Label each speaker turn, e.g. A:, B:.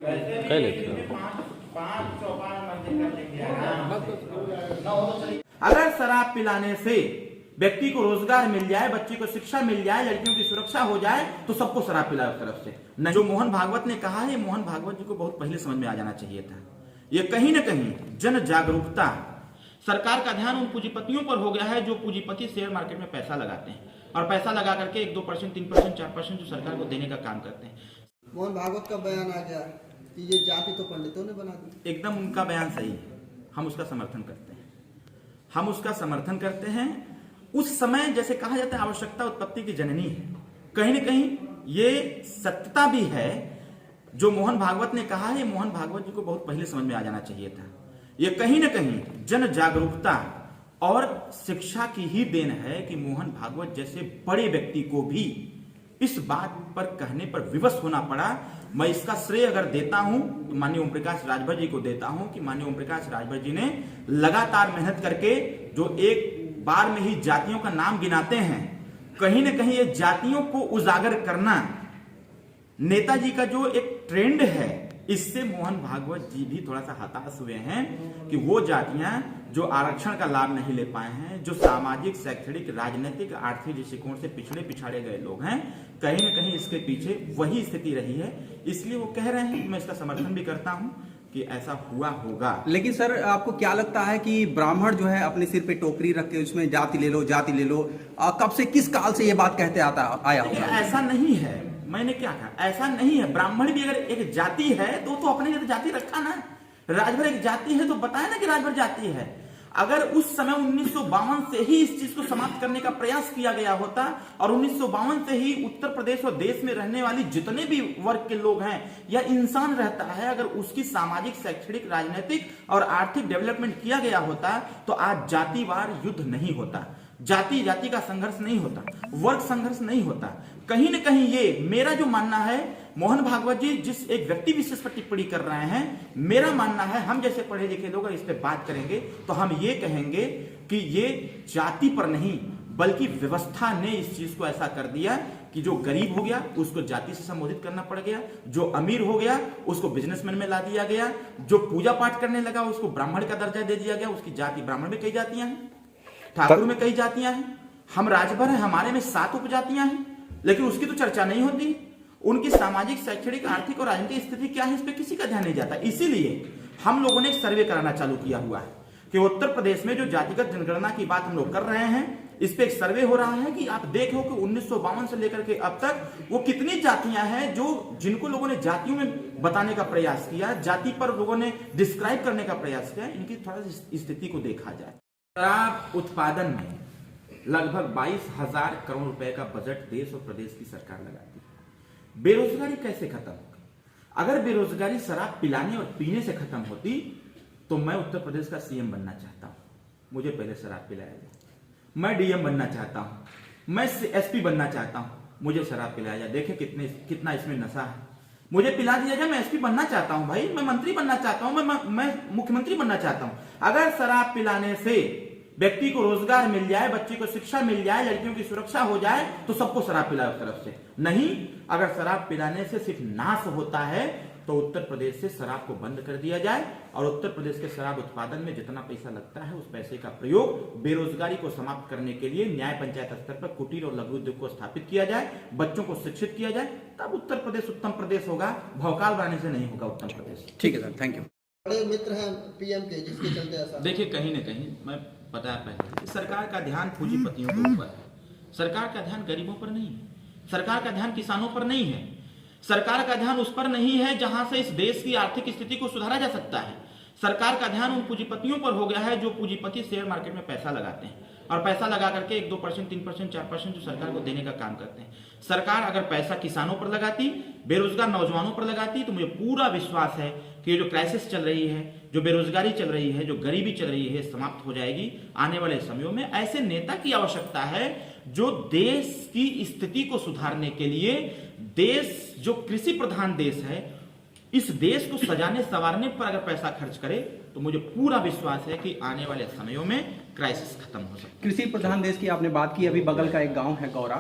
A: कह लेते हो।
B: अगर शराब पिलाने से व्यक्ति को रोजगार मिल जाए, बच्ची को शिक्षा मिल जाए, लड़कियों की सुरक्षा हो जाए, तो सबको शराब पिलाओ तरफ से नहीं। जो मोहन भागवत ने कहा है, मोहन भागवत जी को बहुत पहले समझ में आ जाना चाहिए था। ये कहीं ना कहीं जन जागरूकता, सरकार का ध्यान उन पूंजीपतियों पर हो गया है जो पूंजीपति शेयर मार्केट में पैसा लगाते हैं और पैसा लगा करके 1-2%, 3%, 4% जो सरकार को देने का काम करते हैं।
C: मोहन भागवत का बयान आ गया कि ये जाति तो पंडितों ने बना दी।
B: एकदम उनका बयान सही है, हम उसका समर्थन करते हैं, हम उसका समर्थन करते हैं। उस समय जैसे कहा जाता है आवश्यकता उत्पत्ति की जननी है, कहीं ना कहीं ये सत्यता भी है। जो मोहन भागवत ने कहा है, मोहन भागवत जी को बहुत पहले समझ में आ जाना चाहिए था। ये कहीं ना कहीं जन जागरूकता और शिक्षा की ही देन है कि मोहन भागवत जैसे बड़े व्यक्ति को भी इस बात पर कहने पर विवश होना पड़ा। मैं इसका श्रेय अगर देता हूं तो माननीय ओम प्रकाश राजभर जी को देता हूं कि माननीय ओम प्रकाश राजभर जी ने लगातार मेहनत करके जो एक बार में ही जातियों का नाम गिनाते हैं, कहीं ना कहीं ये जातियों को उजागर करना नेताजी का जो एक ट्रेंड है, इससे मोहन भागवत जी भी थोड़ा सा हताश हुए हैं कि वो जातियां जो आरक्षण का लाभ नहीं ले पाए हैं, जो सामाजिक, शैक्षणिक, राजनीतिक, आर्थिक दृष्टिकोण से पिछड़े गए लोग हैं, कहीं ना कहीं इसके पीछे वही स्थिति रही है। इसलिए वो कह रहे हैं, मैं इसका समर्थन भी करता हूं कि ऐसा हुआ होगा।
A: लेकिन सर, आपको क्या लगता है कि ब्राह्मण जो है अपने सिर पे टोकरी रख के उसमें जाति ले लो, जाति ले लो, कब से, किस काल से ये बात कहते आया होगा?
B: ऐसा नहीं है, मैंने क्या कहा, ऐसा नहीं है। ब्राह्मण भी अगर एक जाति है तो अपने लिए जाति रखा ना। राजभर एक जाति है तो बताया ना कि राजभर जाति है। अगर उस समय 1952 से ही इस चीज को समाप्त करने का प्रयास किया गया होता और 1952 से ही उत्तर प्रदेश और देश में रहने वाली जितने भी वर्ग के लोग हैं या इंसान रहता है, अगर उसकी सामाजिक, शैक्षणिक, राजनीतिक और आर्थिक डेवलपमेंट किया गया होता तो आज जातिवार युद्ध नहीं होता, जाति का संघर्ष नहीं होता, वर्ग संघर्ष नहीं होता। कहीं ना कहीं ये मेरा जो मानना है, मोहन भागवत जी जिस एक व्यक्ति विशेष पर टिप्पणी कर रहे हैं, मेरा मानना है हम जैसे पढ़े लिखे लोग इस पे बात करेंगे तो हम ये कहेंगे कि ये जाति पर नहीं बल्कि व्यवस्था ने इस चीज को ऐसा कर दिया कि जो गरीब हो गया उसको जाति से संबोधित करना पड़ गया, जो अमीर हो गया उसको बिजनेसमैन में ला दिया गया, जो पूजा पाठ करने लगा उसको ब्राह्मण का दर्जा दे दिया गया। उसकी जाति, ब्राह्मण में कई जातियां हैं, ठाकुर में कई जातियां हैं, हम राजभर हैं, हमारे में 7 उपजातियां हैं, लेकिन उसकी तो चर्चा नहीं होती। उनकी सामाजिक, शैक्षणिक, आर्थिक और राजनीतिक स्थिति क्या है, इस पे किसी का ध्यान नहीं जाता। इसीलिए हम लोगों ने एक सर्वे कराना चालू किया हुआ है कि उत्तर प्रदेश में जो जातिगत जनगणना की बात हम लोग कर रहे हैं, इस पे एक सर्वे हो रहा है कि आप देखो कि 1952 से लेकर के अब तक वो कितनी जातियां हैं जो जिनको लोगों ने जातियों में बताने का प्रयास किया, जाति पर लोगों ने डिस्क्राइब करने का प्रयास किया। इनकी थोड़ा सी स्थिति को देखा जाए। शराब उत्पादन में लगभग 22,000 करोड़ रुपए का बजट देश और प्रदेश की सरकार लगाती है। बेरोजगारी कैसे खत्म होगी? अगर बेरोजगारी शराब पिलाने और पीने से खत्म होती तो मैं उत्तर प्रदेश का सीएम बनना चाहता हूं, मुझे पहले शराब पिलाया जाए। मैं डीएम बनना चाहता हूं, मैं एसपी बनना चाहता हूं, मुझे शराब पिलाया जाए। देखे कितना इसमें नशा है, मुझे पिला दिया जाए। मैं एसपी बनना चाहता हूं भाई, मैं मंत्री बनना चाहता हूं, मैं मुख्यमंत्री बनना चाहता हूं। अगर शराब पिलाने से व्यक्ति को रोजगार मिल जाए, बच्ची को शिक्षा मिल जाए, लड़कियों की सुरक्षा हो जाए, तो सबको शराब पिलाओ तरफ से नहीं। अगर शराब पिलाने से सिर्फ नाश होता है तो उत्तर प्रदेश से शराब को बंद कर दिया जाए और उत्तर प्रदेश के शराब उत्पादन में जितना पैसा लगता है उस पैसे का प्रयोग बेरोजगारी को समाप्त करने के लिए न्याय पंचायत स्तर पर कुटीर और लघु उद्योग को स्थापित किया जाए, बच्चों को शिक्षित किया जाए, तब उत्तर प्रदेश उत्तम प्रदेश होगा। भौकाल बनाने से नहीं होगा उत्तम प्रदेश।
A: ठीक है सर, थैंक यू।
C: बड़े मित्र हैं पीएम के, जिसके चलते ऐसा।
B: देखिए, कहीं ना कहीं मैं बताया पहले, सरकार का ध्यान पूंजीपतियों के ऊपर है, सरकार का ध्यान गरीबों पर नहीं है, सरकार का ध्यान किसानों पर नहीं है, सरकार का ध्यान उस पर नहीं है जहां से इस देश की आर्थिक स्थिति को सुधारा जा सकता है। सरकार का ध्यान उन पूंजीपतियों पर हो गया है जो पूंजीपति शेयर मार्केट में पैसा लगाते हैं और पैसा लगा करके 1-2%, 3%, 4% जो सरकार को देने का काम करते हैं। सरकार अगर पैसा किसानों पर लगाती, बेरोजगार नौजवानों पर लगाती, तो मुझे पूरा विश्वास है कि जो क्राइसिस चल रही है, जो बेरोजगारी चल रही है, जो गरीबी चल रही है, समाप्त हो जाएगी। आने वाले समयों में ऐसे नेता की आवश्यकता है जो देश की स्थिति को सुधारने के लिए, देश जो कृषि प्रधान देश है, इस देश को सजाने संवारने पर अगर पैसा खर्च करे तो मुझे पूरा विश्वास है कि आने वाले समयों में क्राइसिस खत्म हो सकता है।
A: कृषि प्रधान देश की आपने बात की, अभी बगल का एक गांव है गौरा,